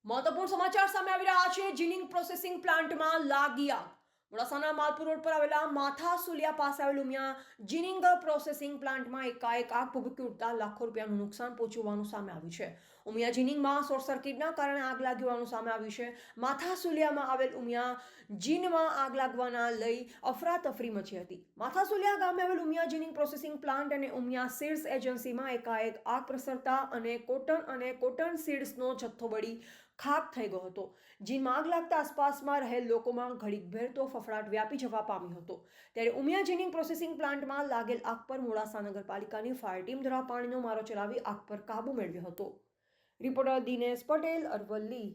મહત્વપૂર્ણ સમાચાર સામે આવી રહ્યા છે. જીનિંગ પ્રોસેસિંગ પ્લાન્ટમાં લાગી આગ. મોડાસાના માલપુર રોડ પર આવેલા માથા સુલિયા પાસે આવેલ ઉમિયા જીનિંગ પ્રોસેસિંગ પ્લાન્ટમાં એકાએક આગ ભભૂકી ઉઠતા લાખો રૂપિયાનું નુકસાન પહોંચ્યું હોવાનું સામે આવ્યું છે. ઉમિયા જીનિંગમાં શોર્ટ સર્કિટના કારણે આગ લાગી હોવાનું સામે આવ્યું છે. માથા સુલિયામાં આવેલ ઉમિયા જીનમાં આગ લાગવાના લઈ અફરાતફરી મચી હતી. માથા સુલિયા ગામે આવેલ ઉમિયા જીનિંગ પ્રોસેસિંગ પ્લાન્ટ અને ઉમિયા સીડ્સ એજન્સીમાં એકાએક આગ પ્રસરતા અને કોટન સીડ્સનો જથ્થો બળી ખાક થઈ ગયો હતો. જીનમાં આગ લાગતા આસપાસમાં રહેલ લોકોમાં ઘડીકભેર તો ફફડાટ વ્યાપી જવા પામ્યો હતો. ત્યારે ઉમિયા જીનિંગ પ્રોસેસિંગ પ્લાન્ટમાં લાગેલ આગ પર મોડાસા નગરપાલિકાની ફાયર ટીમ દ્વારા પાણીનો મારો ચલાવી આગ પર કાબુ મેળવ્યો હતો. રિપોર્ટર દિનેશ પટેલ, અરવલ્લી.